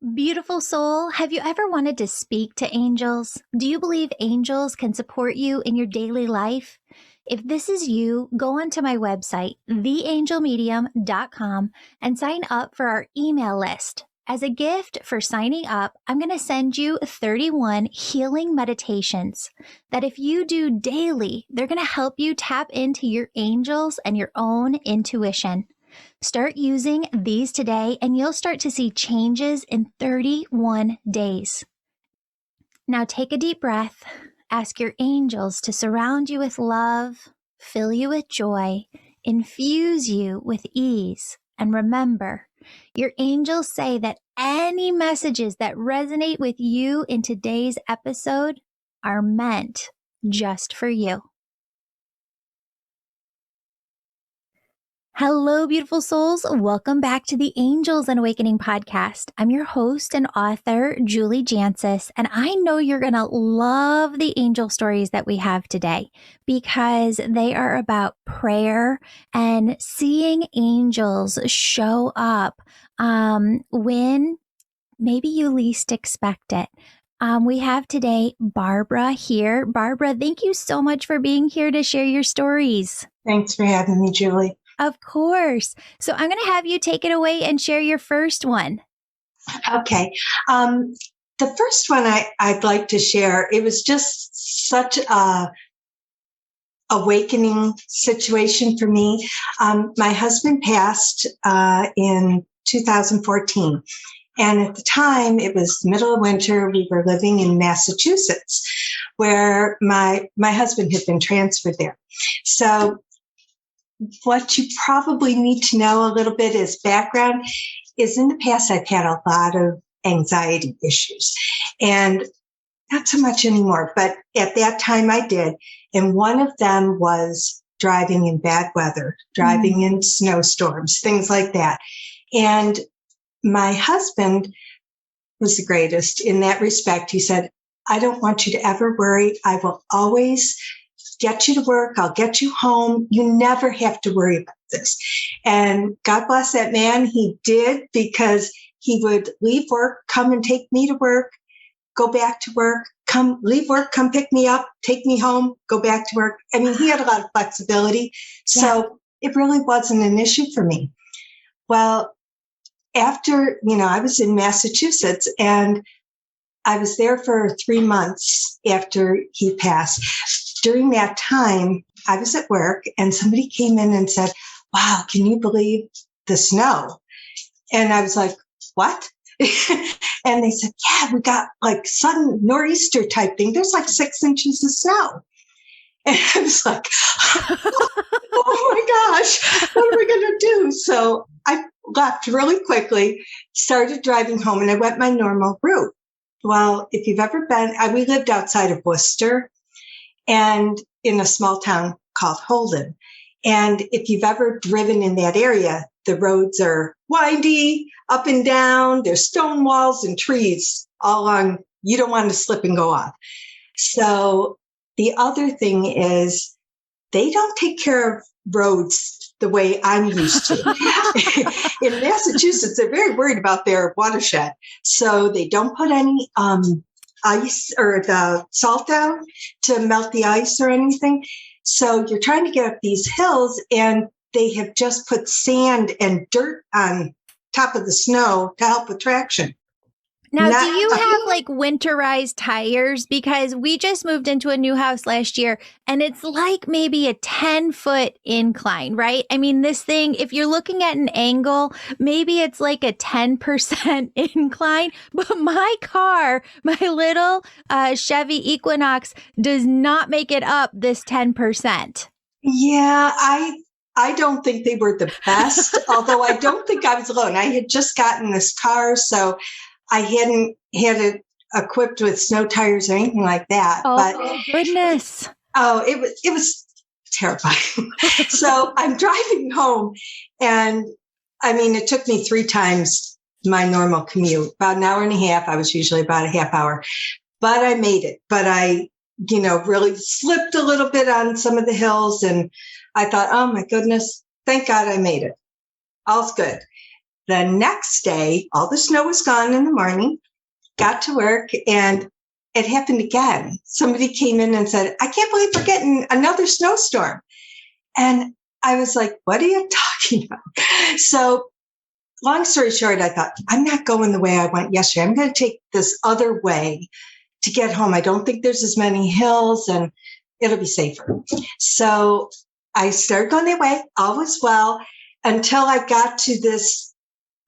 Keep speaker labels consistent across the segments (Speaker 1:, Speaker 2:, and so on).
Speaker 1: Beautiful soul, have you ever wanted to speak to angels? Do you believe angels can support you in your daily life? If this is you, go onto my website, theangelmedium.com, and sign up for our email list. As a gift for signing up, I'm going to send you 31 healing meditations that if you do daily, they're going to help you tap into your angels and your own intuition. Start using these today and you'll start to see changes in 31 days. Now take a deep breath. Ask your angels to surround you with love, fill you with joy, infuse you with ease. And remember, your angels say that any messages that resonate with you in today's episode are meant just for you. Hello, beautiful souls. Welcome back to the Angels and Awakening podcast. I'm your host and author, Julie Jancius, and I know you're going to love the angel stories that we have today because they are about prayer and seeing angels show up when maybe you least expect it. We have today Barbara here. Barbara, thank you so much for being here to share your stories.
Speaker 2: Thanks for having me, Julie.
Speaker 1: Of course. So I'm going to have you take it away and share your first one.
Speaker 2: Okay. The first one I'd like to share, it was just such a awakening situation for me. My husband passed in 2014. And at the time, it was middle of winter. We were living in Massachusetts, where my husband had been transferred there. So what you probably need to know a little bit as background is in the past, I've had a lot of anxiety issues and not so much anymore, but at that time I did. And one of them was driving in bad weather, driving in snowstorms, things like that. And my husband was the greatest in that respect. He said, I don't want you to ever worry. I will always get you to work. I'll get you home. You never have to worry about this. And God bless that man. He did, because he would leave work, come and take me to work, go back to work, leave work, come pick me up, take me home, go back to work. I mean, he had a lot of flexibility. So it really wasn't an issue for me. Well, after, I was in Massachusetts and I was there for 3 months after he passed. During that time, I was at work and somebody came in and said, wow, can you believe the snow? And I was like, what? And they said, yeah, we got like sudden nor'easter type thing. There's like 6 inches of snow. And I was like, oh my gosh, what are we going to do? So I left really quickly, started driving home, and I went my normal route. Well, if you've ever been, we lived outside of Worcester and in a small town called Holden. And if you've ever driven in that area, the roads are windy, up and down. There's stone walls and trees all along. You don't want to slip and go off. So the other thing is they don't take care of roads the way I'm used to. In Massachusetts, they're very worried about their watershed. So they don't put any ice or the salt down to melt the ice or anything. So you're trying to get up these hills and they have just put sand and dirt on top of the snow to help with traction.
Speaker 1: Now, do you have like winterized tires? Because we just moved into a new house last year and it's like maybe a 10-foot incline, right? I mean, this thing, if you're looking at an angle, maybe it's like a 10% incline. But my car, my little Chevy Equinox, does not make it up this 10%.
Speaker 2: Yeah, I don't think they were the best, although I don't think I was alone. I had just gotten this car, so I hadn't had it equipped with snow tires or anything like that.
Speaker 1: Oh, but goodness.
Speaker 2: Oh, it was terrifying. So I'm driving home and I mean, it took me 3 times my normal commute, about an hour and a half. I was usually about a half hour, but I made it. But I, really slipped a little bit on some of the hills and I thought, oh my goodness, thank God I made it. All's good. the next day, all the snow was gone in the morning, got to work, and it happened again. Somebody came in and said, I can't believe we're getting another snowstorm. And I was like, what are you talking about? So long story short, I thought, I'm not going the way I went yesterday. I'm going to take this other way to get home. I don't think there's as many hills and it'll be safer. So I started going that way. All was well until I got to this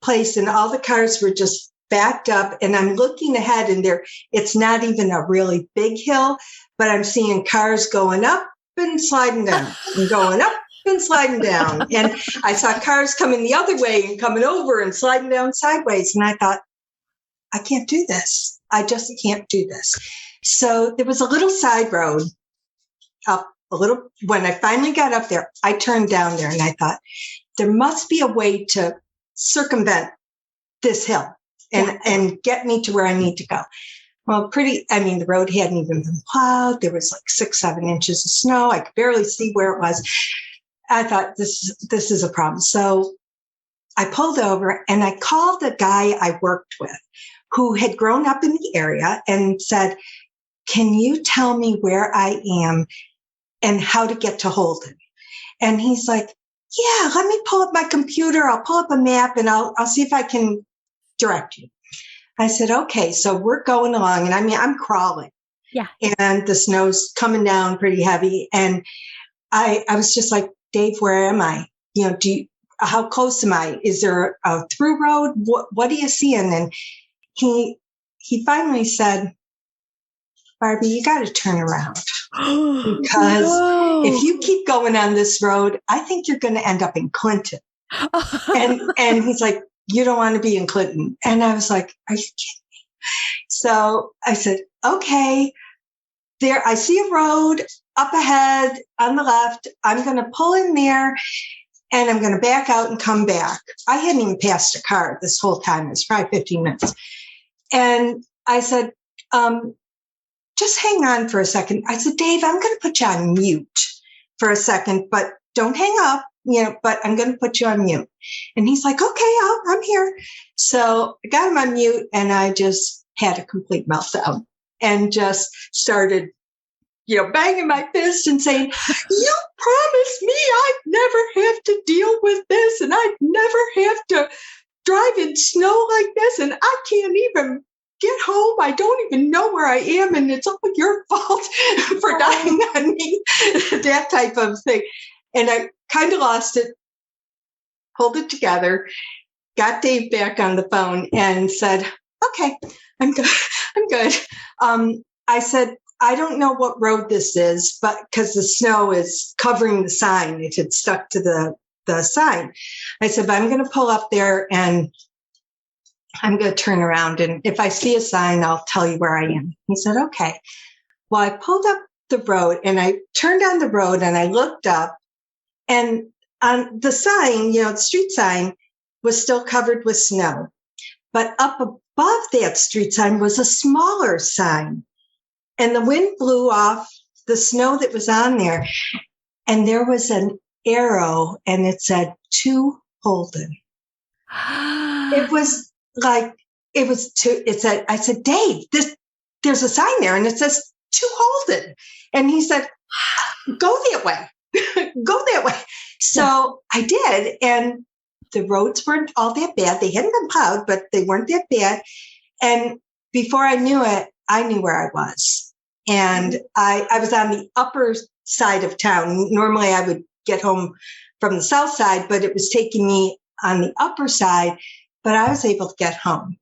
Speaker 2: place and all the cars were just backed up. And I'm looking ahead and it's not even a really big hill, but I'm seeing cars going up and sliding down and going up and sliding down. And I saw cars coming the other way and coming over and sliding down sideways. And I thought, I can't do this. I just can't do this. So there was a little side road up a little. When I finally got up there, I turned down there and I thought, there must be a way to circumvent this hill and get me to where I need to go. Well, the road hadn't even been plowed. There was like 6-7 inches of snow. I could barely see where it was. I thought this is a problem. So I pulled over and I called a guy I worked with who had grown up in the area and said, can you tell me where I am and how to get to Holden? And he's like, yeah, let me pull up my computer. I'll pull up a map and I'll see if I can direct you. I said, okay. So we're going along and I'm crawling.
Speaker 1: Yeah.
Speaker 2: And the snow's coming down pretty heavy. And I was just like, Dave, where am I? How close am I? Is there a through road? What are you seeing? And he finally said, Barbie, you got to turn around because if you keep going on this road, I think you're going to end up in Clinton. And he's like, you don't want to be in Clinton. And I was like, are you kidding me? So I said, okay, there, I see a road up ahead on the left. I'm going to pull in there and I'm going to back out and come back. I hadn't even passed a car this whole time. It was probably 15 minutes. And I said, just hang on for a second. I said, Dave, I'm going to put you on mute for a second, but don't hang up, but I'm going to put you on mute. And he's like, okay, I'm here. So I got him on mute and I just had a complete meltdown and just started, banging my fist and saying, you promised me I'd never have to deal with this and I'd never have to drive in snow like this. And I can't even get home. I don't even know where I am. And it's all your fault for dying on me, that type of thing. And I kind of lost it, pulled it together, got Dave back on the phone and said, okay, I'm good. I'm good. I said, I don't know what road this is, but because the snow is covering the sign, it had stuck to the sign. I said, but I'm going to pull up there and I'm going to turn around. And if I see a sign, I'll tell you where I am. He said, okay. Well, I pulled up the road and I turned on the road and I looked up and on the sign, the street sign was still covered with snow. But up above that street sign was a smaller sign. And the wind blew off the snow that was on there. And there was an arrow and it said, to Holden. It was like, I said, Dave, there's a sign there and it says to Holden. And he said, go that way, go that way. So I did. And the roads weren't all that bad. They hadn't been plowed, but they weren't that bad. And before I knew it, I knew where I was. And I was on the upper side of town. Normally I would get home from the south side, but it was taking me on the upper side, but I was able to get home.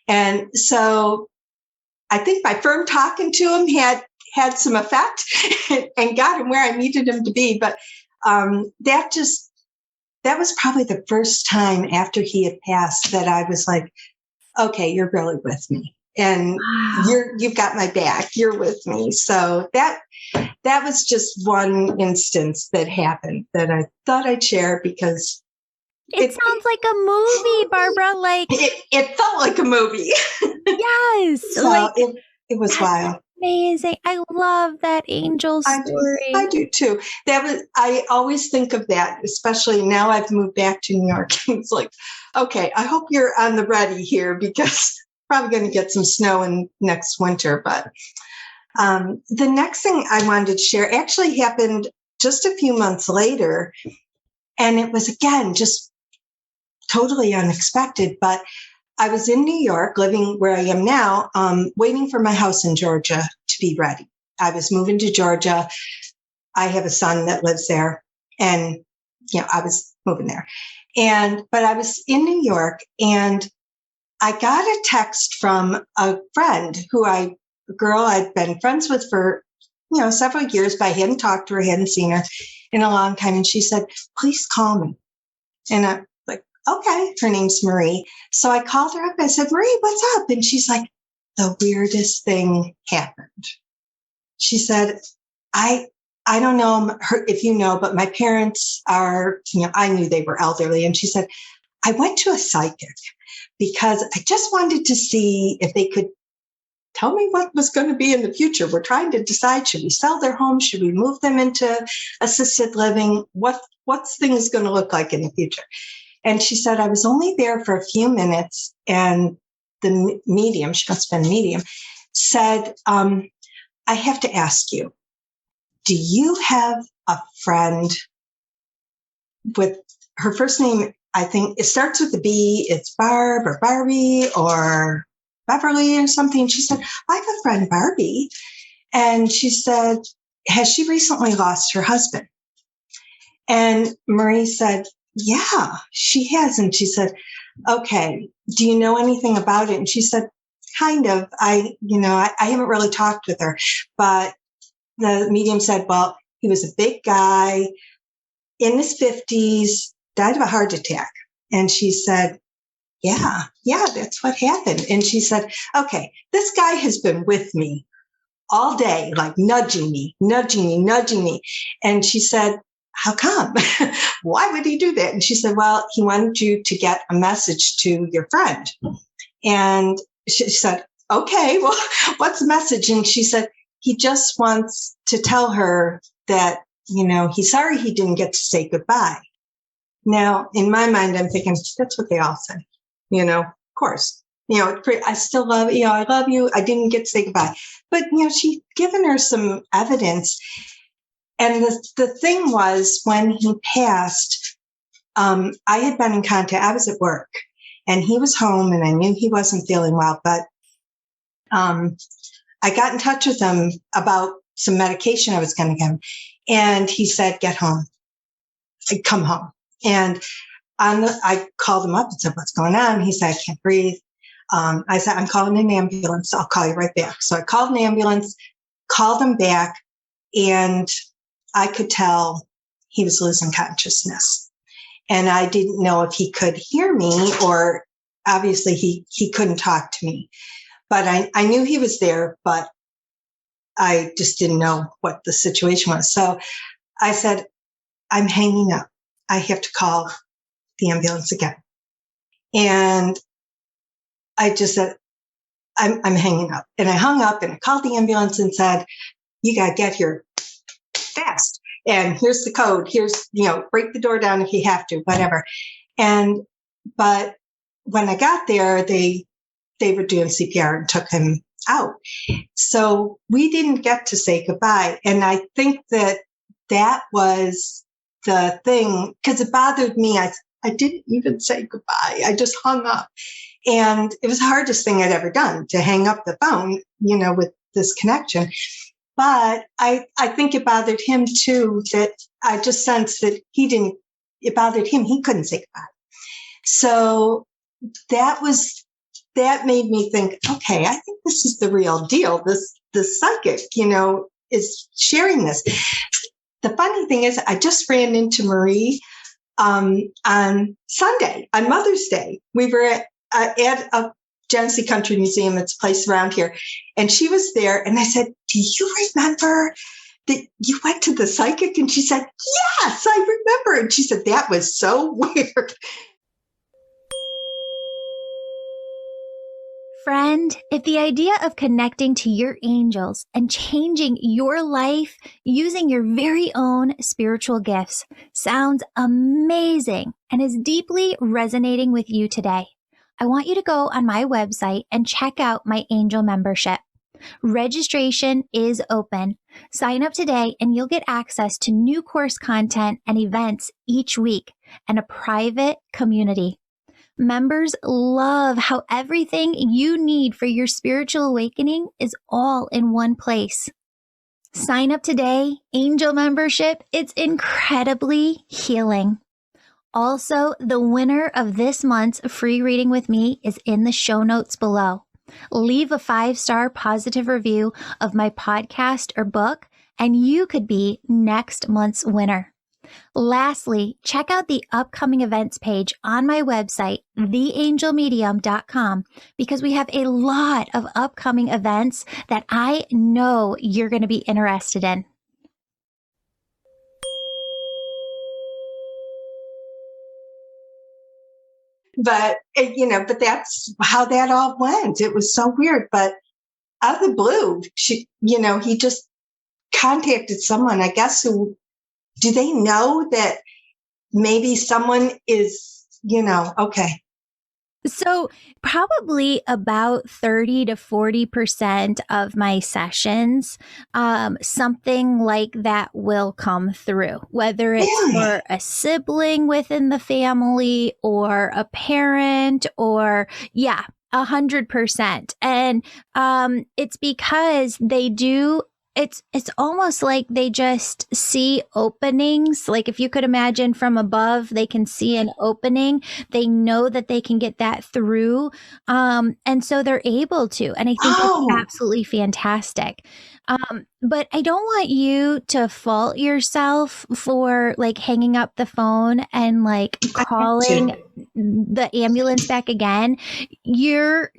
Speaker 2: And so I think my firm talking to him had some effect and got him where I needed him to be. But that was probably the first time after he had passed that I was like, okay, you're really with me. And you've got my back. You're with me. So that was just one instance that happened that I thought I'd share because
Speaker 1: it sounds like a movie, Barbara. Like
Speaker 2: it felt like a movie.
Speaker 1: Yes,
Speaker 2: So it was wild.
Speaker 1: Amazing. I love that angel
Speaker 2: I
Speaker 1: story.
Speaker 2: do too. I always think of that, especially now I've moved back to New York. It's like, okay, I hope you're on the ready here because probably going to get some snow in next winter. But the next thing I wanted to share actually happened just a few months later. And it was, again, just totally unexpected. But I was in New York, living where I am now, waiting for my house in Georgia to be ready. I was moving to Georgia. I have a son that lives there, and I was moving there. But I was in New York, and I got a text from a friend a girl I'd been friends with for several years, but I hadn't talked to her, hadn't seen her in a long time, and she said, "Please call me." And I'm like, "Okay." Her name's Marie. So I called her up. I said, "Marie, what's up?" And she's like, "The weirdest thing happened." She said, I don't know if you know, but my parents are, I knew they were elderly. And she said, "I went to a psychic because I just wanted to see if they could tell me what was going to be in the future. We're trying to decide, should we sell their home? Should we move them into assisted living? What's things going to look like in the future?" And she said, "I was only there for a few minutes, and the medium," she must have been a medium, said, "I have to ask you, do you have a friend with her first name? I think it starts with a B. It's Barb or Barbie or Beverly or something." She said, "I have a friend, Barbie." And she said, "Has she recently lost her husband?" And Marie said, "Yeah, she has." And she said, "Okay, do you know anything about it?" And she said, "Kind of. I haven't really talked with her." But the medium said, "Well, he was a big guy in his 50s, died of a heart attack." And she said, yeah, that's what happened." And she said, "Okay, this guy has been with me all day, like nudging me. And she said, "How come? Why would he do that?" And she said, "Well, he wanted you to get a message to your friend." And she said, "Okay, well, what's the message?" And she said, "He just wants to tell her that, he's sorry he didn't get to say goodbye." Now, in my mind, I'm thinking, that's what they all say, of course. I still love, I love you. I didn't get to say goodbye. But, she'd given her some evidence. And the thing was, when he passed, I had been in contact. I was at work, and he was home, and I knew he wasn't feeling well. But I got in touch with him about some medication I was going to give him. And he said, "Get home. Come home." And I called him up and said, "What's going on?" He said, "I can't breathe." I said, "I'm calling an ambulance. I'll call you right back." So I called an ambulance, called him back, and I could tell he was losing consciousness. And I didn't know if he could hear me, or obviously he couldn't talk to me. But I knew he was there, but I just didn't know what the situation was. So I said, "I'm hanging up. I have to call the ambulance again." And I just said, I'm hanging up." And I hung up, and I called the ambulance and said, "You got to get here fast. And here's the code. Here's, break the door down if you have to, whatever." But when I got there, they were doing CPR and took him out. So we didn't get to say goodbye. And I think that was the thing, because it bothered me. I didn't even say goodbye. I just hung up. And it was the hardest thing I'd ever done, to hang up the phone, with this connection. But I think it bothered him too, that I just sensed that it bothered him. He couldn't say goodbye. So that made me think, okay, I think this is the real deal. This psychic, is sharing this. The funny thing is, I just ran into Marie on Sunday, on Mother's Day. We were at a Genesee Country Museum. It's a place around here. And she was there. And I said, "Do you remember that you went to the psychic?" And she said, "Yes, I remember." And she said, "That was so weird."
Speaker 1: Friend, if the idea of connecting to your angels and changing your life using your very own spiritual gifts sounds amazing and is deeply resonating with you today, I want you to go on my website and check out my angel membership. Registration is open. Sign up today and you'll get access to new course content and events each week and a private community. Members love how everything you need for your spiritual awakening is all in one place. Sign up today. Angel membership. It's incredibly healing. Also, the winner of this month's free reading with me is in the show notes below. Leave a 5-star positive review of my podcast or book, and you could be next month's winner. Lastly, check out the upcoming events page on my website, theangelmedium.com, because we have a lot of upcoming events that I know you're going to be interested in.
Speaker 2: But, but that's how that all went. It was so weird. But out of the blue, he just contacted someone, I guess, who, do they know that maybe someone is, okay.
Speaker 1: So probably about 30 to 40% of my sessions, something like that will come through, whether it's for a sibling within the family or a parent or 100%. And it's because they do. It's almost like they just see openings. Like if you could imagine from above, they can see an opening. They know that they can get that through. And so they're able to. And I think it's absolutely fantastic. But I don't want you to fault yourself for like hanging up the phone and like calling the ambulance back again. Your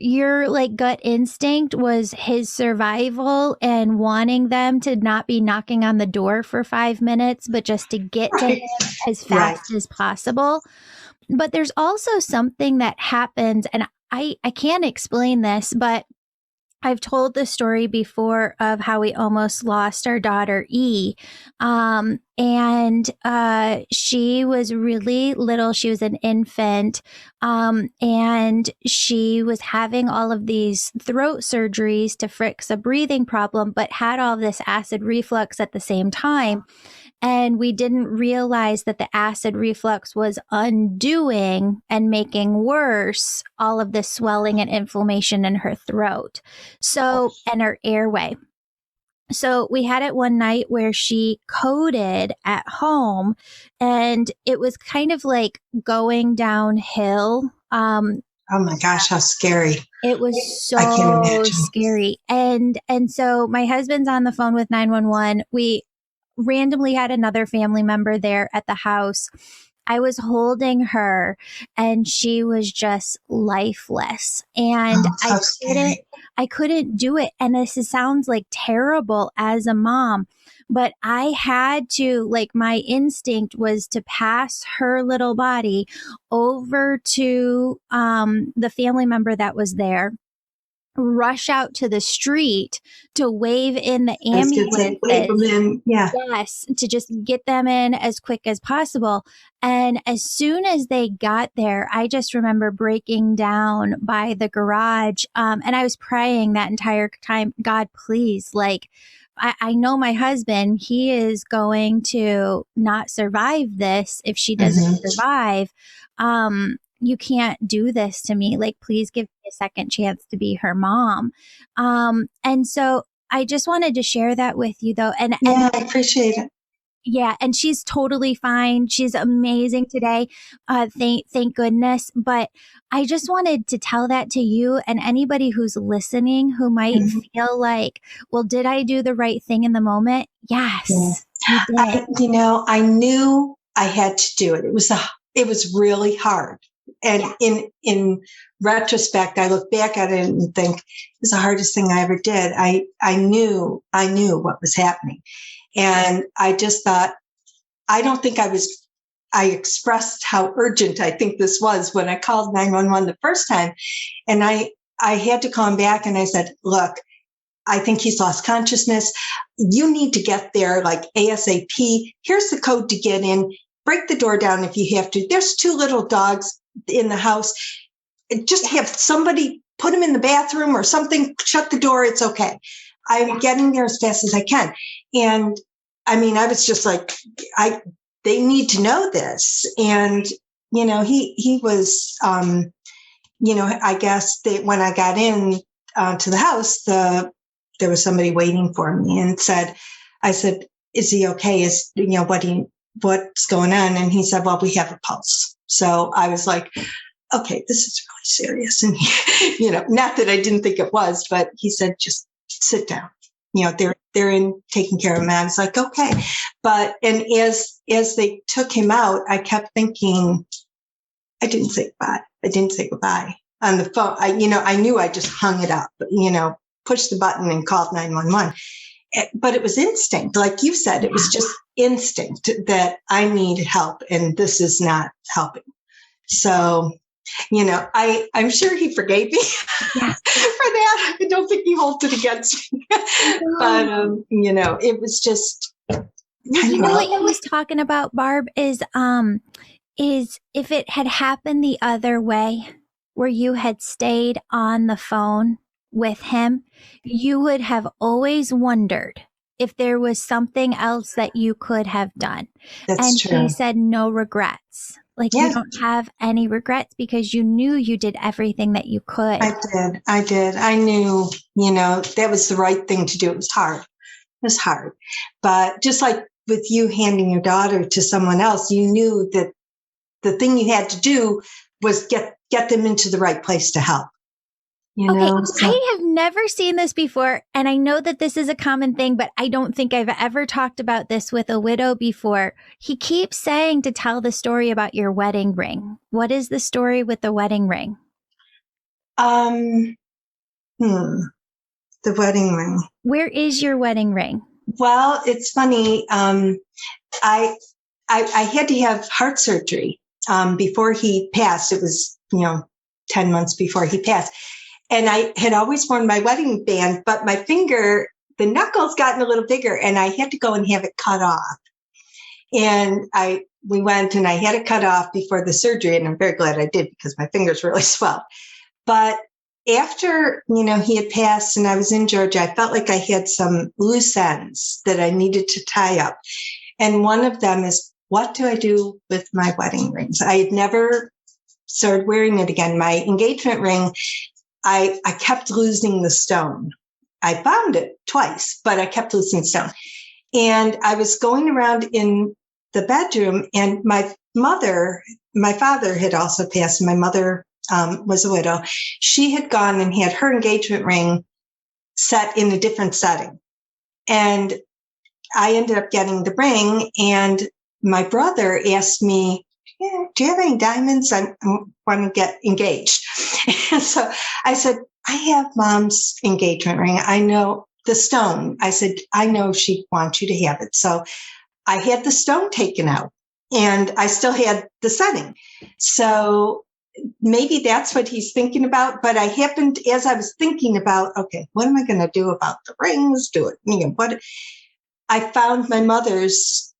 Speaker 1: like gut instinct was his survival and wanting them to not be knocking on the door for 5 minutes, but just to get to him as fast as possible. But there's also something that happens, and I can't explain this, but I've told the story before of how we almost lost our daughter, E. And she was really little. She was an infant. And she was having all of these throat surgeries to fix a breathing problem, but had all this acid reflux at the same time. And we didn't realize that the acid reflux was undoing and making worse all of the swelling and inflammation in her throat. So, and her airway. So we had it one night where she coded at home and it was kind of like going downhill.
Speaker 2: Oh my gosh, how scary.
Speaker 1: It was so scary. And so my husband's on the phone with 911. We randomly had another family member there at the house. I was holding her and she was just lifeless. And I couldn't do it. And this sounds like terrible as a mom, but I had to, like, my instinct was to pass her little body over to the family member that was there, rush out to the street to wave in the ambulance. Yes, to just get them in as quick as possible. And as soon as they got there, I just remember breaking down by the garage. And I was praying that entire time, God, please, like, I know my husband, he is going to not survive this if she doesn't survive. You can't do this to me. Like, please give me a second chance to be her mom. And so I just wanted to share that with you though. And
Speaker 2: I appreciate it.
Speaker 1: Yeah. And she's totally fine. She's amazing today. Thank goodness. But I just wanted to tell that to you and anybody who's listening who might feel like, well, did I do the right thing in the moment? Yes, you did.
Speaker 2: I knew I had to do it. It was really hard. And in retrospect, I look back at it and think it was the hardest thing I ever did. I knew what was happening. And I just thought, I don't think I expressed how urgent I think this was when I called 911 the first time. And I I had to call him back and I said, look, I think he's lost consciousness. You need to get there like ASAP. Here's the code to get in. Break the door down if you have to. There's 2 little dogs in the house. Just have somebody put them in the bathroom or something. Shut the door. It's okay. I'm getting there as fast as I can. And I mean, I was just like, they need to know this. And, he was, I guess that when I got in to the house, there was somebody waiting for me and I said, is he okay? What's going on? And he said, well, we have a pulse. So I was like, okay, this is really serious. And, not that I didn't think it was, but he said, just sit down. They're in taking care of him. And I was like, okay. And as they took him out, I kept thinking, I didn't say goodbye on the phone. I knew I just hung it up, pushed the button and called 911. But it was instinct. Like you said, it was just instinct that I need help and this is not helping. So, I'm sure he forgave me for that. I don't think he holds it against me. But, it was just.
Speaker 1: What you was talking about, Barb, is if it had happened the other way, where you had stayed on the phone with him, you would have always wondered if there was something else that you could have done.
Speaker 2: That's true.
Speaker 1: He said no regrets. Like you don't have any regrets because you knew you did everything that you could.
Speaker 2: I did. I knew, that was the right thing to do. It was hard. But just like with you handing your daughter to someone else, you knew that the thing you had to do was get them into the right place to help.
Speaker 1: I have never seen this before, and I know that this is a common thing, but I don't think I've ever talked about this with a widow before. He keeps saying to tell the story about your wedding ring. What is the story with the wedding ring?
Speaker 2: The wedding ring.
Speaker 1: Where is your wedding ring?
Speaker 2: Well, it's funny. I had to have heart surgery before he passed. It was 10 months before he passed. And I had always worn my wedding band, but my finger, the knuckles gotten a little bigger and I had to go and have it cut off. And we went and I had it cut off before the surgery. And I'm very glad I did because my fingers really swelled. But after, he had passed and I was in Georgia, I felt like I had some loose ends that I needed to tie up. And one of them is, what do I do with my wedding rings? I had never started wearing it again. My engagement ring, I kept losing the stone. I found it twice, but I kept losing the stone. And I was going around in the bedroom and my father had also passed. My mother was a widow. She had gone and had her engagement ring set in a different setting. And I ended up getting the ring and my brother asked me, do you have any diamonds? I want to get engaged. And so I said, I have Mom's engagement ring. I know the stone. I said, I know she wants you to have it. So I had the stone taken out and I still had the setting. So maybe that's what he's thinking about. But as I was thinking about, okay, what am I going to do about the rings? I found my mother's,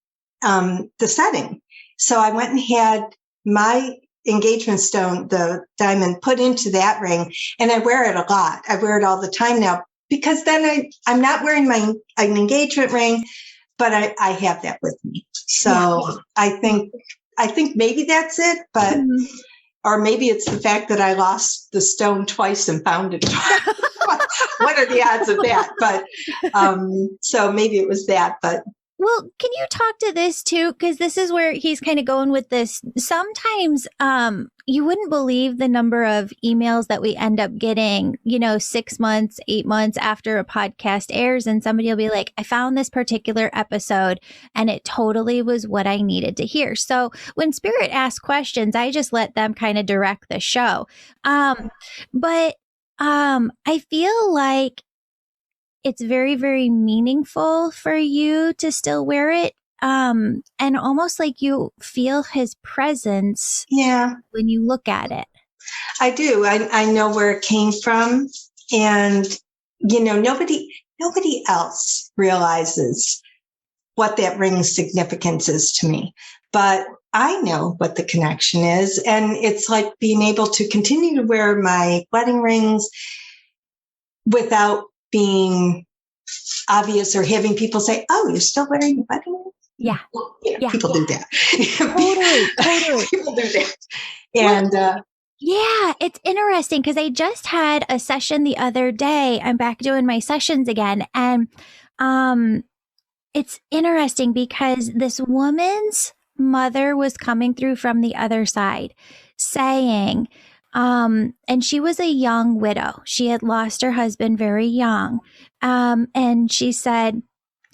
Speaker 2: the setting. So I went and had my engagement stone, the diamond, put into that ring. And I wear it a lot. I wear it all the time now because then I'm not wearing an engagement ring, but I have that with me. So I think maybe that's it, but, or maybe it's the fact that I lost the stone twice and found it twice. What are the odds of that? But, so maybe it was that, but.
Speaker 1: Well, can you talk to this too? Because this is where he's kind of going with this. Sometimes you wouldn't believe the number of emails that we end up getting, 6 months, 8 months after a podcast airs. And somebody will be like, I found this particular episode and it totally was what I needed to hear. So when Spirit asks questions, I just let them kind of direct the show. But I feel like it's very, very meaningful for you to still wear it. And almost like you feel his presence when you look at it.
Speaker 2: I do. I know where it came from. And, nobody else realizes what that ring's significance is to me. But I know what the connection is. And it's like being able to continue to wear my wedding rings without being obvious or having people say, "Oh, you're still wearing your wedding ring?"
Speaker 1: Yeah.
Speaker 2: People do that.
Speaker 1: Totally.
Speaker 2: People do that. And
Speaker 1: yeah, it's interesting because I just had a session the other day. I'm back doing my sessions again. And it's interesting because this woman's mother was coming through from the other side saying, and she was a young widow. She had lost her husband very young. And she said,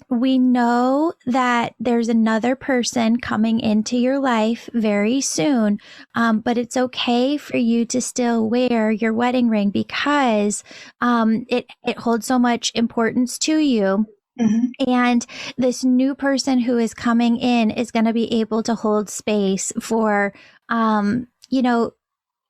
Speaker 1: we know that there's another person coming into your life very soon, but it's okay for you to still wear your wedding ring because it holds so much importance to you. Mm-hmm. And this new person who is coming in is going to be able to hold space for,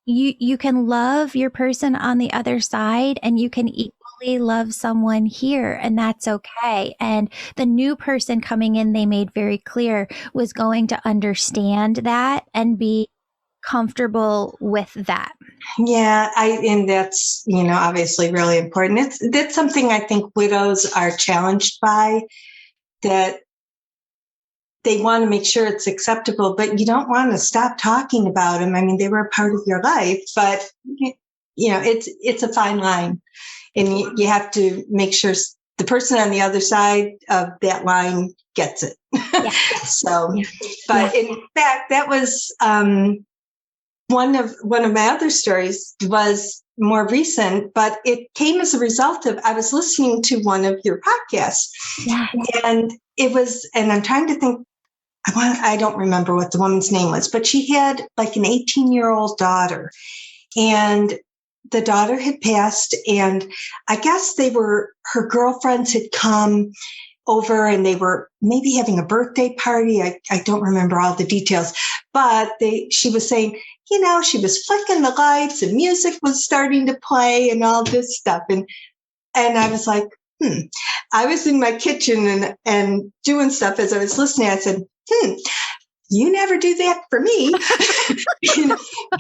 Speaker 1: you can love your person on the other side and you can equally love someone here, and that's okay. And the new person coming in, they made very clear, was going to understand that and be comfortable with that.
Speaker 2: Yeah, and that's, obviously really important. That's something I think widows are challenged by, that they want to make sure it's acceptable, but you don't want to stop talking about them. I mean, they were a part of your life, but it's a fine line, and you have to make sure the person on the other side of that line gets it. Yeah. But in fact, that was one of my other stories was more recent, but it came as a result of, I was listening to one of your podcasts, and it was, and I'm trying to think, I don't remember what the woman's name was, but she had like an 18-year-old daughter, and the daughter had passed, and I guess her girlfriends had come over and they were maybe having a birthday party. I don't remember all the details, but she was saying, she was flicking the lights and music was starting to play and all this stuff. And I was like, I was in my kitchen and doing stuff as I was listening. I said, you never do that for me.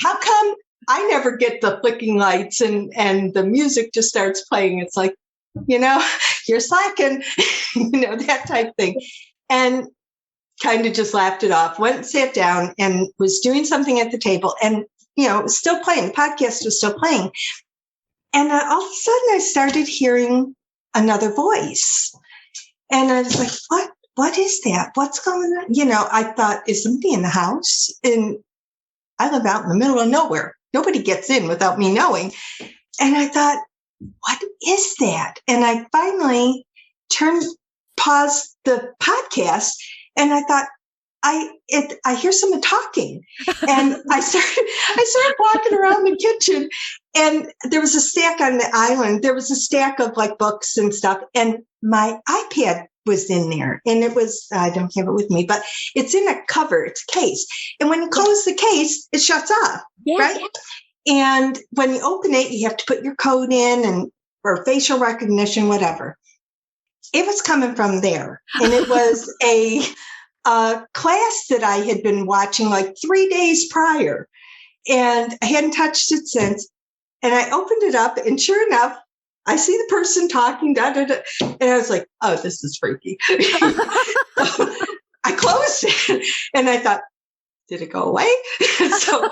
Speaker 2: How come I never get the flicking lights and the music just starts playing? It's like, you're slacking, that type thing. And kind of just laughed it off, went and sat down and was doing something at the table, and, it was still playing. The podcast was still playing. And all of a sudden I started hearing another voice. And I was like, what is that? What's going on? I thought, is somebody in the house? And I live out in the middle of nowhere. Nobody gets in without me knowing. And I thought, what is that? And I finally paused the podcast, and I thought, I hear someone talking, and I started walking around the kitchen, and there was a stack on the island. There was a stack of like books and stuff, and my iPad was in there, and it was, I don't have it with me, but it's in a cover, it's a case. And when you close the case, it shuts off, right? And when you open it, you have to put your code in or facial recognition, whatever. It was coming from there. And it was a class that I had been watching like 3 days prior, and I hadn't touched it since. And I opened it up, and sure enough, I see the person talking, and I was like, oh, this is freaky. So I closed it, and I thought, did it go away? So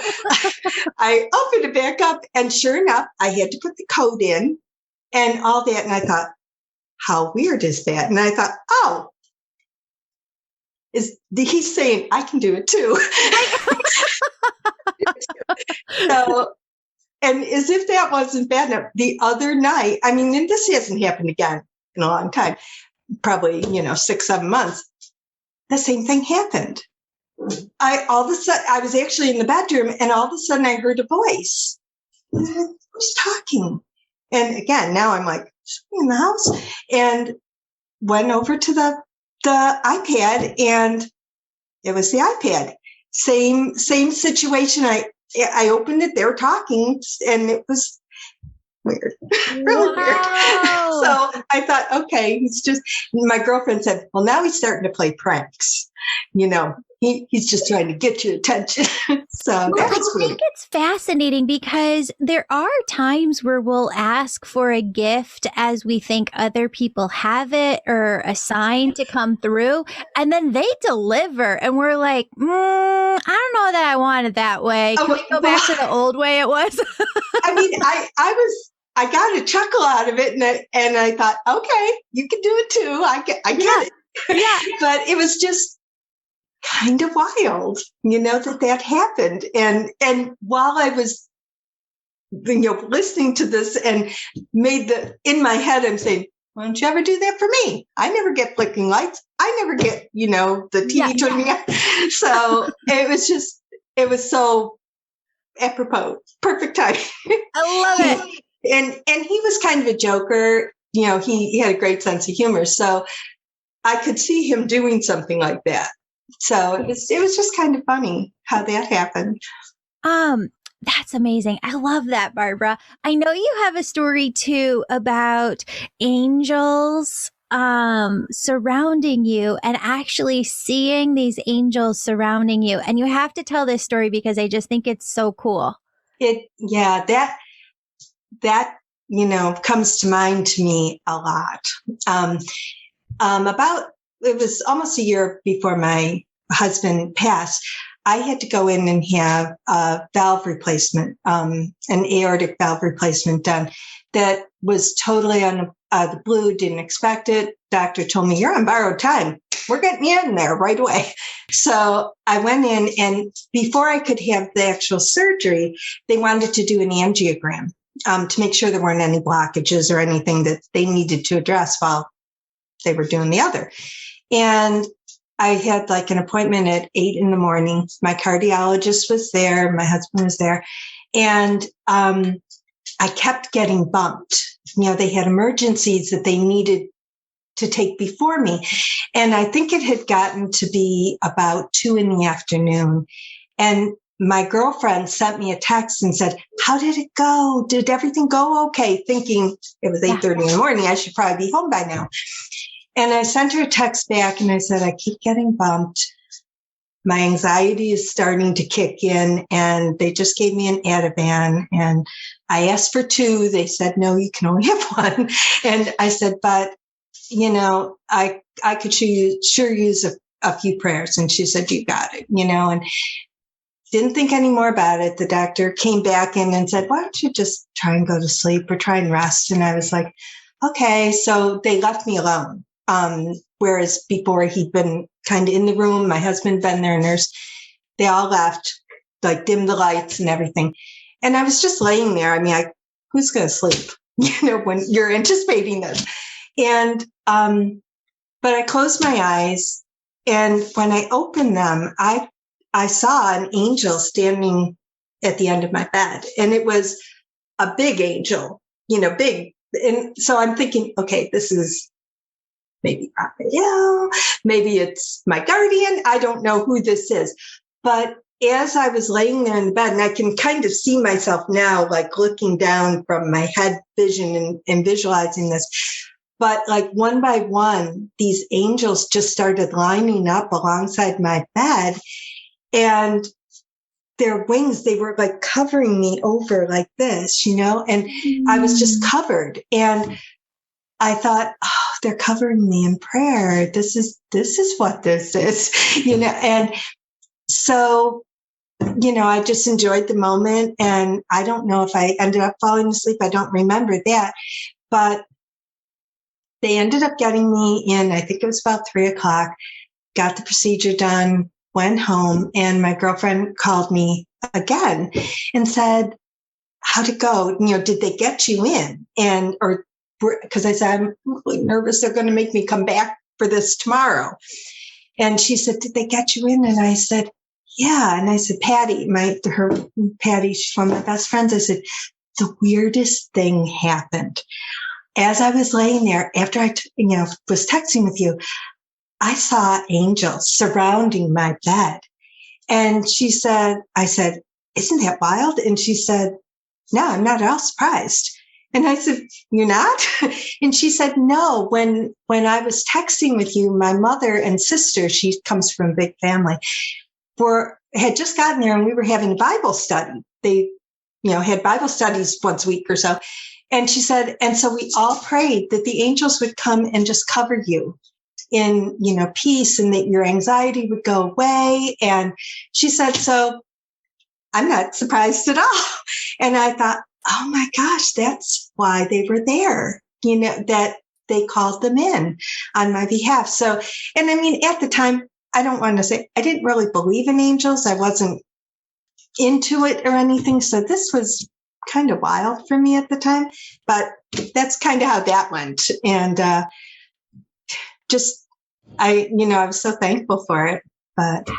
Speaker 2: I opened it back up, and sure enough, I had to put the code in and all that. And I thought, how weird is that? And I thought, oh, he's saying I can do it too. So, and as if that wasn't bad enough, the other night, I mean, and this hasn't happened again in a long time, probably, 6-7 months, the same thing happened. All of a sudden, I was actually in the bedroom, and all of a sudden I heard a voice. Who's talking? And again, now I'm like, in the house, and went over to the iPad, and it was the iPad. Same situation. I I opened it, they were talking, and it was weird, really weird.
Speaker 1: Wow.
Speaker 2: So I thought, okay, he's just, my girlfriend said, well, now he's starting to play pranks. He's just trying to get your attention. So
Speaker 1: Well,
Speaker 2: that
Speaker 1: I
Speaker 2: was
Speaker 1: think
Speaker 2: weird.
Speaker 1: it's fascinating because there are times where we'll ask for a gift as we think other people have it or a sign to come through, and then they deliver, and we're like, I don't know that I want it that way. Can we go back to the old way it was?
Speaker 2: I mean, I got a chuckle out of it, and I thought, okay, you can do it too. I get it.
Speaker 1: Yeah.
Speaker 2: But it was just kind of wild, that happened. And while I was, listening to this and in my head, I'm saying, why don't you ever do that for me? I never get flicking lights. I never get, the TV turning on. So it was so apropos, perfect time.
Speaker 1: I love it.
Speaker 2: And he was kind of a joker. He had a great sense of humor. So I could see him doing something like that. So it was just kind of funny how that happened.
Speaker 1: That's amazing. I love that, Barbara. I know you have a story too about angels surrounding you and actually seeing these angels surrounding you. And you have to tell this story because I just think it's so cool.
Speaker 2: That comes to mind to me a lot. It was almost a year before my husband passed. I had to go in and have a valve replacement, an aortic valve replacement done. That was totally on the blue. Didn't expect it. Doctor told me, you're on borrowed time. We're getting you in there right away. So I went in, and before I could have the actual surgery, they wanted to do an angiogram to make sure there weren't any blockages or anything that they needed to address while they were doing the other. And I had like an appointment at 8 a.m. My cardiologist was there. My husband was there. And I kept getting bumped. They had emergencies that they needed to take before me. And I think it had gotten to be about 2 p.m. And my girlfriend sent me a text and said, how did it go? Did everything go okay? Thinking it was 8:30 in the morning. I should probably be home by now. And I sent her a text back and I said, I keep getting bumped. My anxiety is starting to kick in, and they just gave me an Ativan, and I asked for 2. They said, no, you can only have 1. And I said, but, I could sure use a few prayers. And she said, you got it, and didn't think any more about it. The doctor came back in and said, why don't you just try and go to sleep or try and rest? And I was like, okay. So they left me alone. Whereas before he'd been kind of in the room, my husband been their nurse, they all left, like dimmed the lights and everything. And I was just laying there. I mean, who's going to sleep, when you're anticipating this? And, but I closed my eyes, and when I opened them, I saw an angel standing at the end of my bed, and it was a big angel, big. And so I'm thinking, okay, this is maybe Raphael, maybe it's my guardian. I don't know who this is. But as I was laying there in the bed, and I can kind of see myself now, like looking down from my head vision and visualizing this, but like one by one, these angels just started lining up alongside my bed, and their wings, they were like covering me over like this, and I was just covered. And I thought, oh, they're covering me in prayer. This is what this is, and so, I just enjoyed the moment. And I don't know if I ended up falling asleep. I don't remember that, but they ended up getting me in. I think it was about 3:00, got the procedure done, went home, and my girlfriend called me again and said, how'd it go? Did they get you in? Because I said, I'm really nervous. They're going to make me come back for this tomorrow. And she said, did they get you in? And I said, yeah. And I said, Patty, Patty, she's one of my best friends. I said, the weirdest thing happened. As I was laying there, after I was texting with you, I saw angels surrounding my bed. And I said, isn't that wild? And she said, no, I'm not at all surprised. And I said, you're not? And she said, no, when I was texting with you, my mother and sister, she comes from a big family, had just gotten there and we were having a Bible study. They, had Bible studies once a week or so. And she said, and so we all prayed that the angels would come and just cover you in, peace, and that your anxiety would go away. And she said, so I'm not surprised at all. And I thought, oh my gosh, that's why they were there, that they called them in on my behalf. So, and I mean, at the time, I don't want to say I didn't really believe in angels. I wasn't into it or anything. So this was kind of wild for me at the time, but that's kind of how that went. And I was so thankful for it, but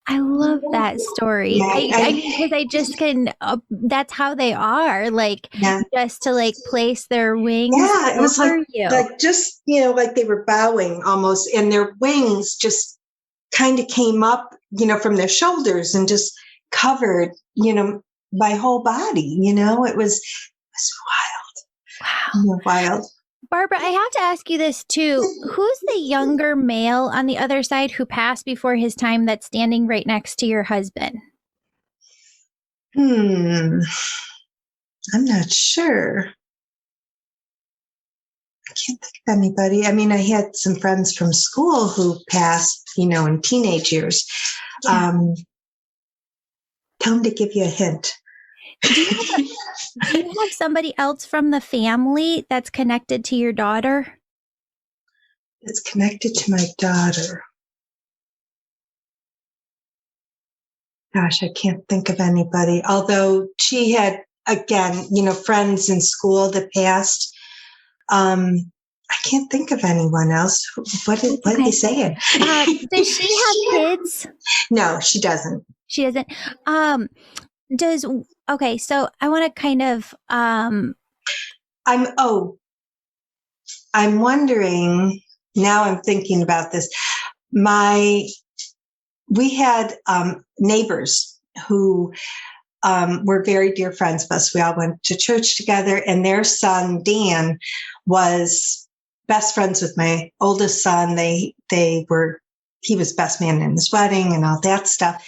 Speaker 1: I love that story. Because I just can, that's how they are, just to place their wings
Speaker 2: it was
Speaker 1: over you.
Speaker 2: Just, like they were bowing almost, and their wings just kind of came up, from their shoulders and just covered, my whole body, it was wild.
Speaker 1: Wow.
Speaker 2: Wild.
Speaker 1: Barbara, I have to ask you this too. Who's the younger male on the other side who passed before his time that's standing right next to your husband?
Speaker 2: I'm not sure. I can't think of anybody. I mean, I had some friends from school who passed, in teenage years.
Speaker 1: Yeah.
Speaker 2: Tell them to give you a hint.
Speaker 1: Do you have somebody else from the family that's connected to your daughter?
Speaker 2: It's connected to my daughter. Gosh, I can't think of anybody. Although she had, again, friends in school that passed. I can't think of anyone else. What are they saying?
Speaker 1: Does she have kids?
Speaker 2: No, she doesn't.
Speaker 1: She doesn't. Okay, so I want to kind of
Speaker 2: I'm wondering, now I'm thinking about this. We had neighbors who were very dear friends of us. We all went to church together, and their son Dan was best friends with my oldest son. He was best man in his wedding and all that stuff.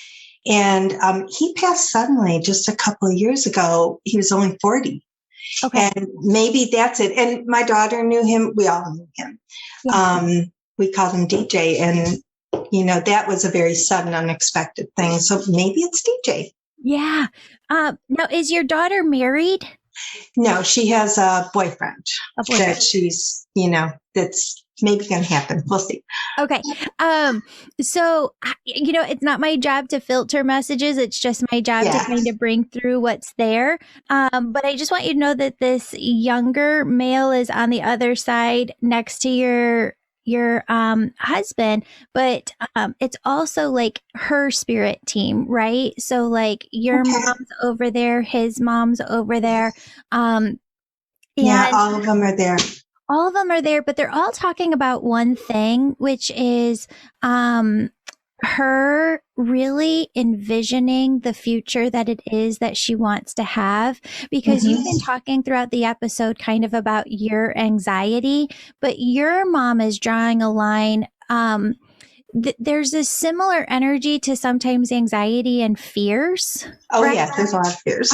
Speaker 2: And he passed suddenly just a couple of years ago. He was only 40.
Speaker 1: Okay.
Speaker 2: And maybe that's it. And my daughter knew him. We all knew him. Yeah. We called him DJ. And, that was a very sudden, unexpected thing. So maybe it's DJ.
Speaker 1: Yeah. Now, is your daughter married?
Speaker 2: No, she has a boyfriend. That she's, that's maybe going to happen. We'll see.
Speaker 1: Okay. So, it's not my job to filter messages. It's just my job to kind of bring through what's there. But I just want you to know that this younger male is on the other side next to your husband, but it's also like her spirit team, right? So your mom's over there, his mom's over there. And
Speaker 2: all of them are there.
Speaker 1: All of them are there, but they're all talking about one thing, which is her really envisioning the future that it is that she wants to have, because you've been talking throughout the episode kind of about your anxiety, but your mom is drawing a line. There's a similar energy to sometimes anxiety and fears.
Speaker 2: Oh,
Speaker 1: right?
Speaker 2: yeah, there's a lot of fears.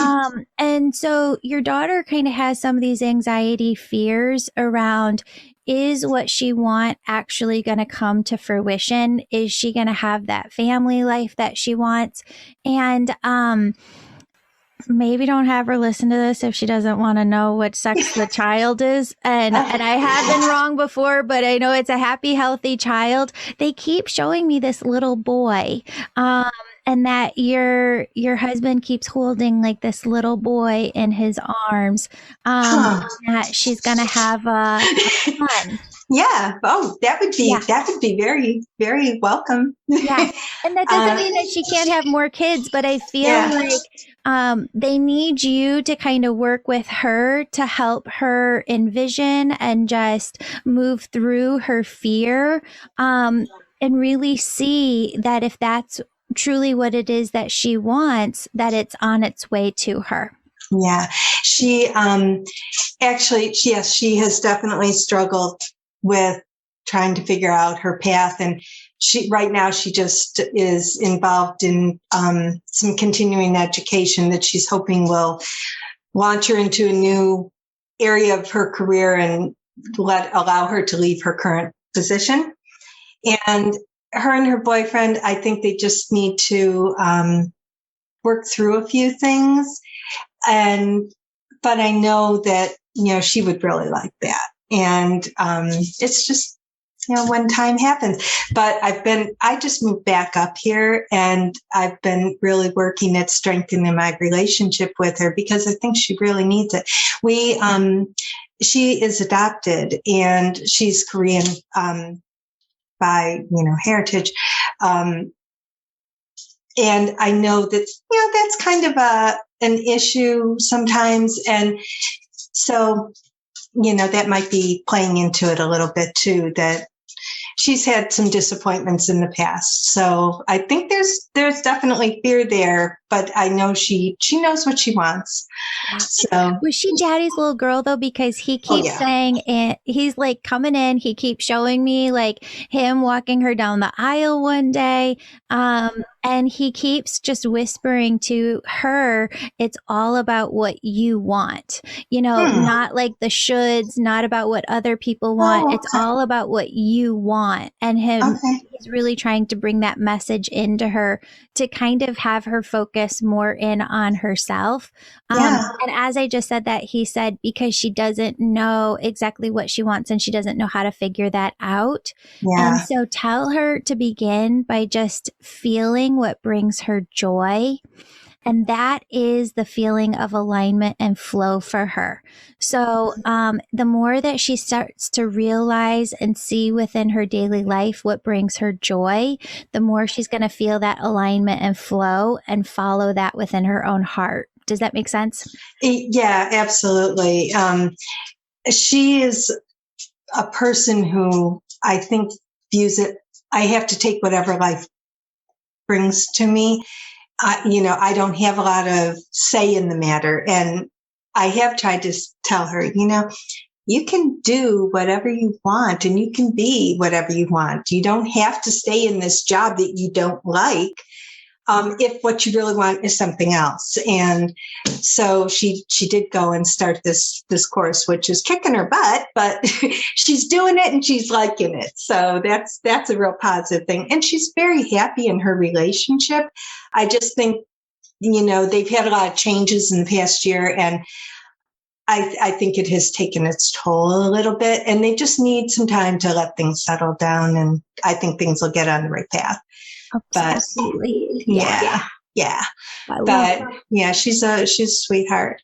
Speaker 1: And so your daughter kind of has some of these anxiety fears around, is what she wants actually going to come to fruition? Is she going to have that family life that she wants? And maybe don't have her listen to this if she doesn't want to know what sex the child is. And I have been wrong before, but I know it's a happy, healthy child. They keep showing me this little boy. And that your husband keeps holding this little boy in his arms. That she's gonna have a son.
Speaker 2: Yeah. Oh, that would be very, very welcome.
Speaker 1: Yeah. And that doesn't mean that she can't have more kids, but I feel like they need you to kind of work with her to help her envision and just move through her fear, and really see that if that's truly what it is that she wants, that it's on its way to her.
Speaker 2: Yeah. She, actually, yes, she has definitely struggled with trying to figure out her path. And right now, she just is involved in some continuing education that she's hoping will launch her into a new area of her career and allow her to leave her current position. And her boyfriend, I think they just need to work through a few things. But I know that, she would really like that. And it's just, when time happens. But I just moved back up here, and I've been really working at strengthening my relationship with her because I think she really needs it. She is adopted, and she's Korean by, heritage. And I know that, that's kind of an issue sometimes. And so, that might be playing into it a little bit too, that she's had some disappointments in the past. So I think there's definitely fear there, but I know she knows what she wants. So
Speaker 1: was she Daddy's little girl though? Because he keeps saying it, he's like coming in, he keeps showing me like him walking her down the aisle one day. And he keeps just whispering to her, it's all about what you want, not like the shoulds, not about what other people want. It's all about what you want. And he's really trying to bring that message into her to kind of have her focus more in on herself. And as I just said that, he said, because she doesn't know exactly what she wants and she doesn't know how to figure that out. And so tell her to begin by just feeling what brings her joy. And that is the feeling of alignment and flow for her. So the more that she starts to realize and see within her daily life what brings her joy, the more she's going to feel that alignment and flow and follow that within her own heart. Does that make sense?
Speaker 2: Yeah, absolutely. She is a person who I think views it, I have to take whatever life brings to me. I don't have a lot of say in the matter. And I have tried to tell her, you can do whatever you want and you can be whatever you want. You don't have to stay in this job that you don't like. If what you really want is something else. And so she did go and start this course, which is kicking her butt, but she's doing it and she's liking it. So that's a real positive thing. And she's very happy in her relationship. I just think, they've had a lot of changes in the past year, and I think it has taken its toll a little bit, and they just need some time to let things settle down. And I think things will get on the right path.
Speaker 1: Absolutely.
Speaker 2: Yeah. But yeah, she's a sweetheart.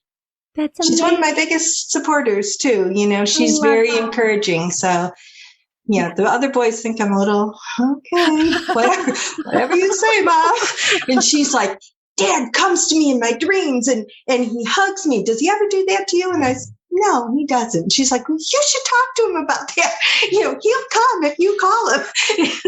Speaker 1: That's amazing.
Speaker 2: She's one of my biggest supporters too. She's very encouraging. So, the other boys think I'm a little, okay, whatever you say, Mom. And she's like, Dad comes to me in my dreams and he hugs me. Does he ever do that to you? And I said, no, he doesn't. She's like, well, you should talk to him about that. He'll come if you call him.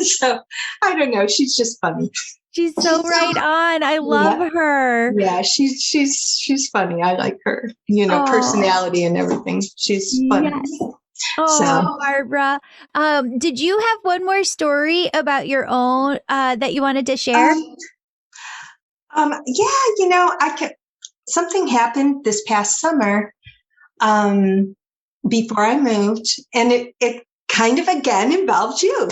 Speaker 2: So I don't know. She's just funny.
Speaker 1: She's so right on. I love her.
Speaker 2: Yeah, she's funny. I like her, personality and everything. She's funny.
Speaker 1: Yes. Oh, Barbara. Did you have one more story about your own that you wanted to share?
Speaker 2: Something happened this past summer before I moved, and it kind of again involves you.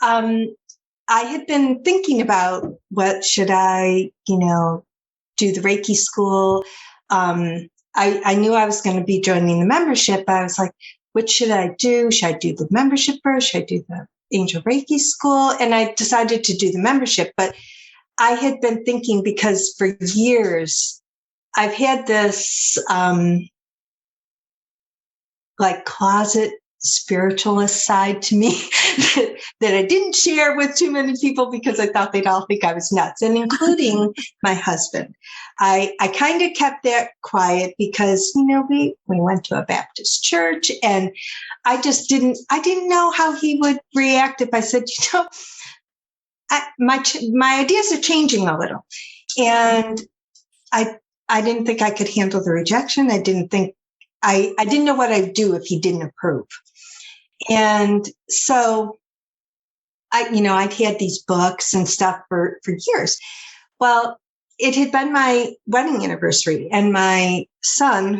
Speaker 2: I had been thinking about what should I, do the Reiki school. I knew I was going to be joining the membership. I was like, what should I do? Should I do the membership first? Should I do the Angel Reiki school? And I decided to do the membership. But I had been thinking, because for years I've had this closet spiritualist side to me that I didn't share with too many people because I thought they'd all think I was nuts, and including my husband. I kind of kept that quiet because, we went to a Baptist church, and I didn't know how he would react if I said, my ideas are changing a little, and I didn't think I could handle the rejection. I didn't know what I'd do if he didn't approve. And so I'd had these books and stuff for years. Well, it had been my wedding anniversary, and my son,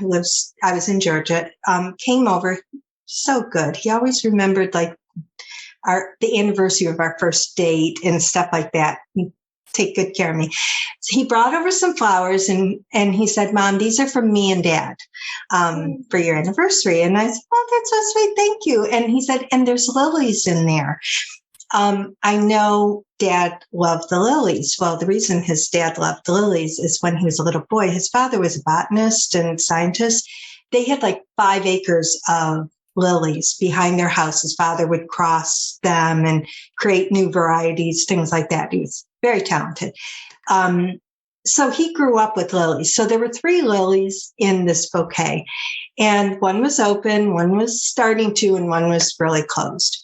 Speaker 2: I was in Georgia, came over. So good. He always remembered like the anniversary of our first date and stuff like that. He'd take good care of me. So he brought over some flowers, and he said, "Mom, these are from me and Dad for your anniversary." And I said, "Oh, that's so sweet. Thank you." And he said, "And there's lilies in there." I know Dad loved the lilies. Well, the reason his dad loved the lilies is when he was a little boy, his father was a botanist and scientist. They had like 5 acres of lilies behind their house. His father would cross them and create new varieties, things like that. He was very talented. So he grew up with lilies. So there were 3 lilies in this bouquet, and one was open, one was starting to, and one was really closed.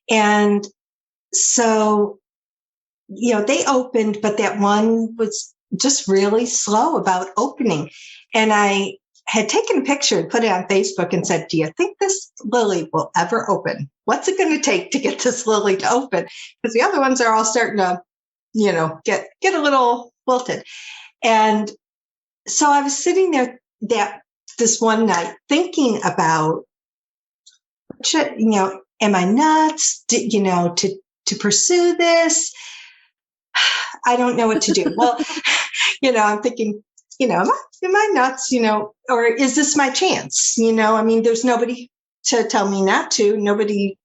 Speaker 2: And so, they opened, but that one was just really slow about opening. And I had taken a picture and put it on Facebook and said, "Do you think this lily will ever open? What's it going to take to get this lily to open?" Because the other ones are all starting to, get a little wilted. And so I was sitting there this one night thinking about, am I nuts? To pursue this? I don't know what to do. Well, I'm thinking, am I nuts? Or is this my chance? There's nobody to tell me not to. Nobody,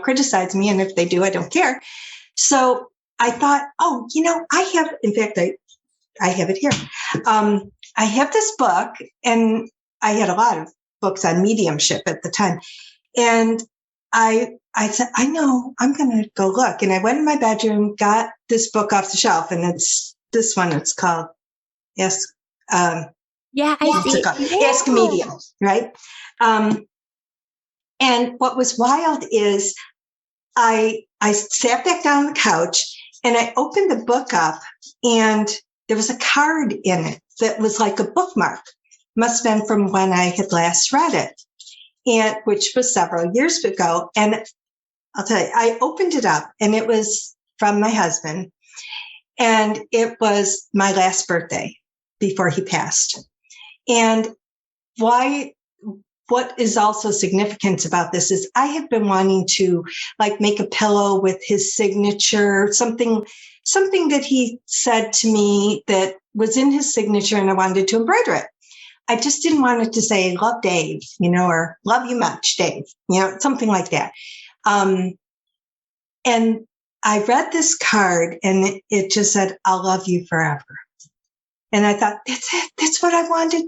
Speaker 2: criticize me. And if they do, I don't care. So I thought, I have it here. I have this book, and I had a lot of books on mediumship at the time. And I said, I know, I'm going to go look. And I went in my bedroom, got this book off the shelf, and it's this one. It's called Ask.
Speaker 1: Yeah, I see.
Speaker 2: Ask a Medium, right? And what was wild is I sat back down on the couch, and I opened the book up, and there was a card in it that was like a bookmark. Must have been from when I had last read it, and which was several years ago. And I'll tell you, I opened it up, and it was from my husband, and it was my last birthday before he passed. And what is also significant about this is I have been wanting to like make a pillow with his signature, something that he said to me that was in his signature, and I wanted to embroider it. I just didn't want it to say "Love Dave," or "Love you much, Dave," something like that. And I read this card, and it just said, "I'll love you forever." And I thought, that's it. That's what I wanted.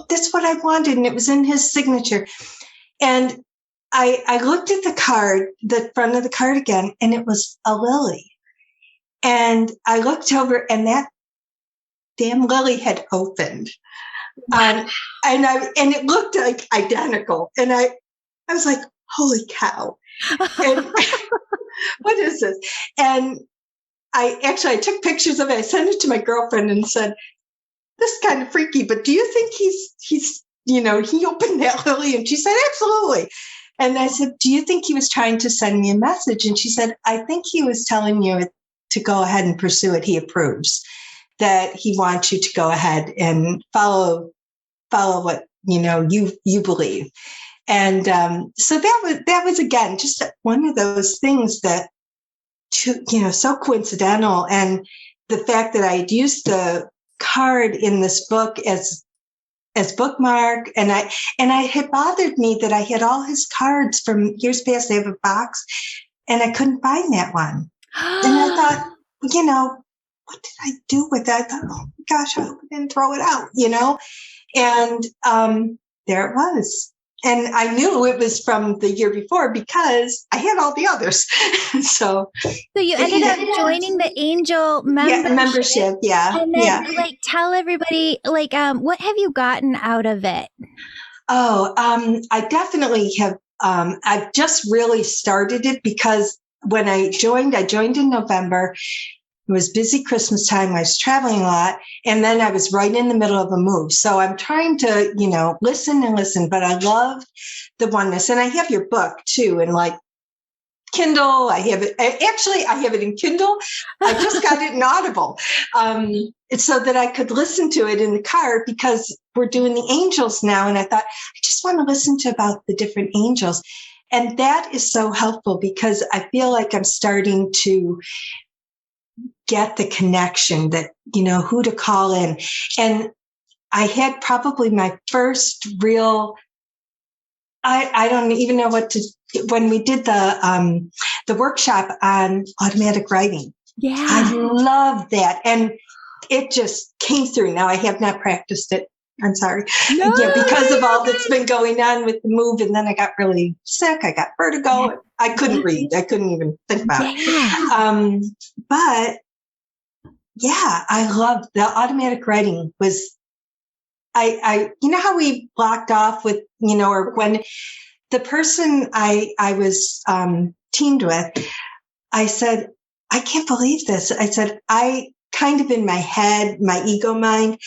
Speaker 2: That's what I wanted. And it was in his signature. And I looked at the card, the front of the card again, and it was a lily. And I looked over, and that damn lily had opened.
Speaker 1: Wow.
Speaker 2: And it looked like identical. And I was like, holy cow. And what is this? And I took pictures of it. I sent it to my girlfriend and said, "This is kind of freaky, but do you think he's he opened that lily?" And she said, "Absolutely." And I said, "Do you think he was trying to send me a message?" And she said, "I think he was telling you to go ahead and pursue it. He approves, that he wants you to go ahead and follow what, you believe." And so that was again, just one of those things that, so coincidental. And the fact that I had used the card in this book as bookmark, and it had bothered me that I had all his cards from years past. I have a box, and I couldn't find that one. And I thought, what did I do with that? I thought, oh my gosh, I hope I didn't throw it out, And there it was. And I knew it was from the year before because I had all the others. So
Speaker 1: you ended up joining the Angel membership.
Speaker 2: Yeah.
Speaker 1: And then tell everybody, what have you gotten out of it?
Speaker 2: Oh, I definitely have. I've just really started it because when I joined in November. It was busy Christmas time. I was traveling a lot. And then I was right in the middle of a move. So I'm trying to, listen and listen, but I love the oneness. And I have your book too. And like Kindle, I have it. Actually, I have it in Kindle. I just got it in Audible. It's so that I could listen to it in the car because we're doing the angels now. And I thought, I just want to listen to about the different angels. And that is so helpful because I feel like I'm starting to get the connection that, who to call in. And I had probably my first real, I don't even know when we did the workshop on automatic writing.
Speaker 1: Yeah.
Speaker 2: I loved that. And it just came through. Now I have not practiced it. I'm sorry.
Speaker 1: No.
Speaker 2: Yeah, because of all that's been going on with the move. And then I got really sick. I got vertigo. Yeah. I couldn't read. I couldn't even think about it. But yeah, I loved the automatic writing was, I how we blocked off with, or when the person I was teamed with, I said, I can't believe this. I said, I kind of in my head, my ego mind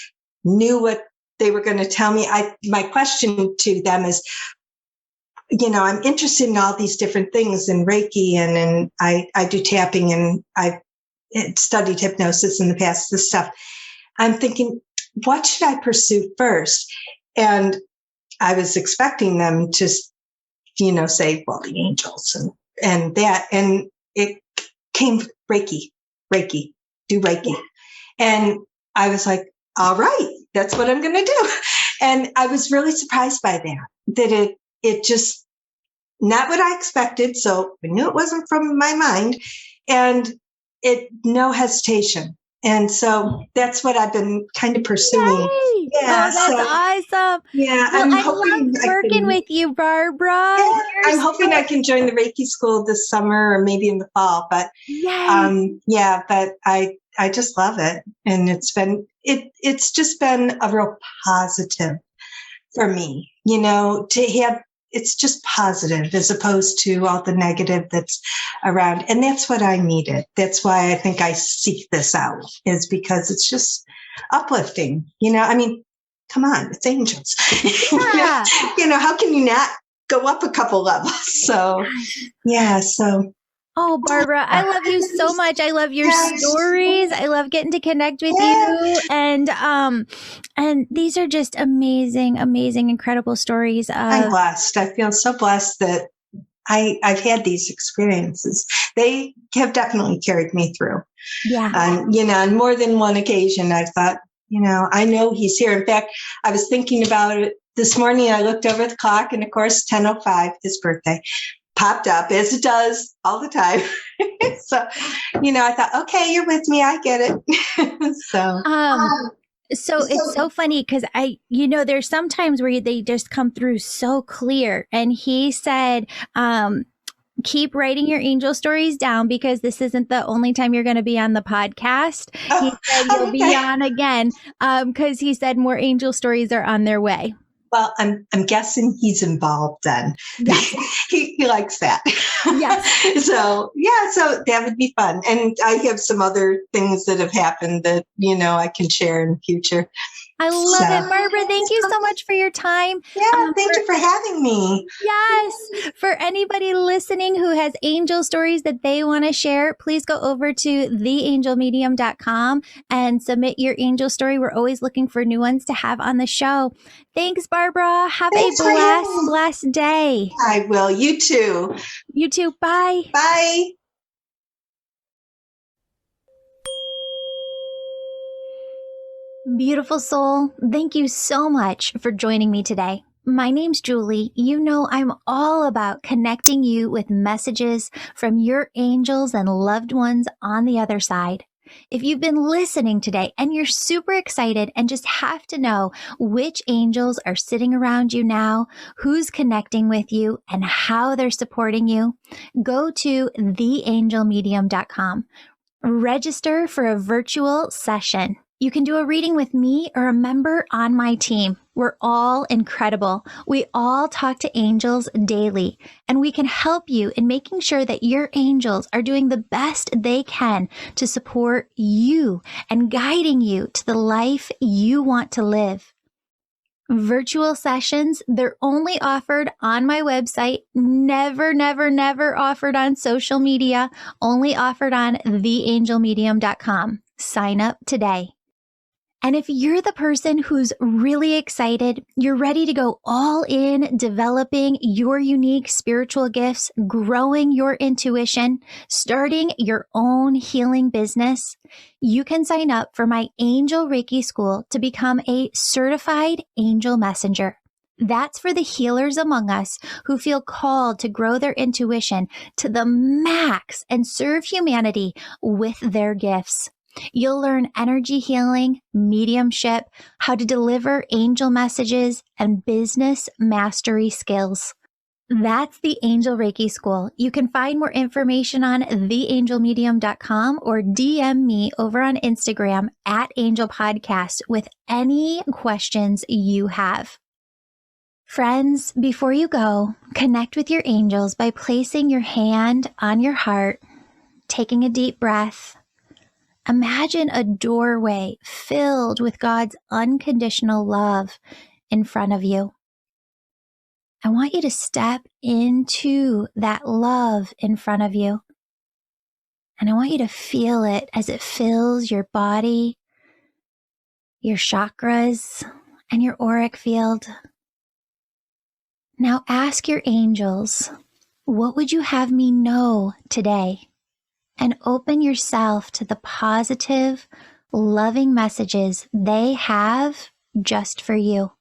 Speaker 2: knew what they were going to tell me. My question to them is, I'm interested in all these different things in Reiki and I do tapping and I've studied hypnosis in the past, this stuff. I'm thinking, what should I pursue first? And I was expecting them to, say, well, the angels and that. And it came Reiki, do Reiki. And I was like, all right, that's what I'm going to do. And I was really surprised by that it just not what I expected. So I knew it wasn't from my mind and no hesitation. And so that's what I've been kind of pursuing.
Speaker 1: Yay!
Speaker 2: Yeah,
Speaker 1: that's awesome.
Speaker 2: Yeah,
Speaker 1: well, I love working with you, Barbara.
Speaker 2: Yeah, I'm hoping I can join the Reiki school this summer or maybe in the fall. But but I just love it, and it's just been a real positive for me. To have. It's just positive as opposed to all the negative that's around. And that's what I needed. That's why I think I seek this out is because it's just uplifting. Come on, it's angels.
Speaker 1: Yeah.
Speaker 2: How can you not go up a couple levels? So, yeah. So.
Speaker 1: Oh, Barbara, I love you so much. I love your stories. I love getting to connect with you. And these are just amazing, incredible stories.
Speaker 2: I'm blessed. I feel so blessed that I've had these experiences. They have definitely carried me through.
Speaker 1: Yeah.
Speaker 2: On more than one occasion, I thought, I know he's here. In fact, I was thinking about it this morning. I looked over the clock and of course, 10:05, his birthday popped up as it does all the time. So, I thought, okay, you're with me. I get it.
Speaker 1: So it's so funny because there's some times where they just come through so clear. And he said, keep writing your angel stories down because this isn't the only time you're going to be on the podcast. He said you'll be on again because he said more angel stories are on their way.
Speaker 2: Well, I'm guessing he's involved then. Yes. he likes that.
Speaker 1: Yes.
Speaker 2: So that would be fun. And I have some other things that have happened that, I can share in the future.
Speaker 1: I love it. Barbara, thank you so much for your time.
Speaker 2: Yeah, thank you for having me.
Speaker 1: Yes. For anybody listening who has angel stories that they want to share, please go over to theangelmedium.com and submit your angel story. We're always looking for new ones to have on the show. Thanks, Barbara. Have a blessed day.
Speaker 2: I will. You too.
Speaker 1: You too. Bye.
Speaker 2: Bye.
Speaker 1: Beautiful soul, thank you so much for joining me today. My name's Julie. I'm all about connecting you with messages from your angels and loved ones on the other side. If you've been listening today and you're super excited and just have to know which angels are sitting around you now, who's connecting with you, and how they're supporting you, go to theangelmedium.com. Register for a virtual session. You can do a reading with me or a member on my team. We're all incredible. We all talk to angels daily, and we can help you in making sure that your angels are doing the best they can to support you and guiding you to the life you want to live. Virtual sessions, they're only offered on my website, never, never, never offered on social media, only offered on theangelmedium.com. Sign up today. And if you're the person who's really excited, you're ready to go all in developing your unique spiritual gifts, growing your intuition, starting your own healing business, you can sign up for my Angel Reiki School to become a certified angel messenger. That's for the healers among us who feel called to grow their intuition to the max and serve humanity with their gifts. You'll learn energy healing, mediumship, how to deliver angel messages, and business mastery skills. That's the Angel Reiki School. You can find more information on theangelmedium.com or DM me over on Instagram at Angel Podcast with any questions you have. Friends, before you go, connect with your angels by placing your hand on your heart, taking a deep breath. Imagine a doorway filled with God's unconditional love in front of you. I want you to step into that love in front of you. And I want you to feel it as it fills your body, your chakras, and your auric field. Now ask your angels, what would you have me know today? And open yourself to the positive, loving messages they have just for you.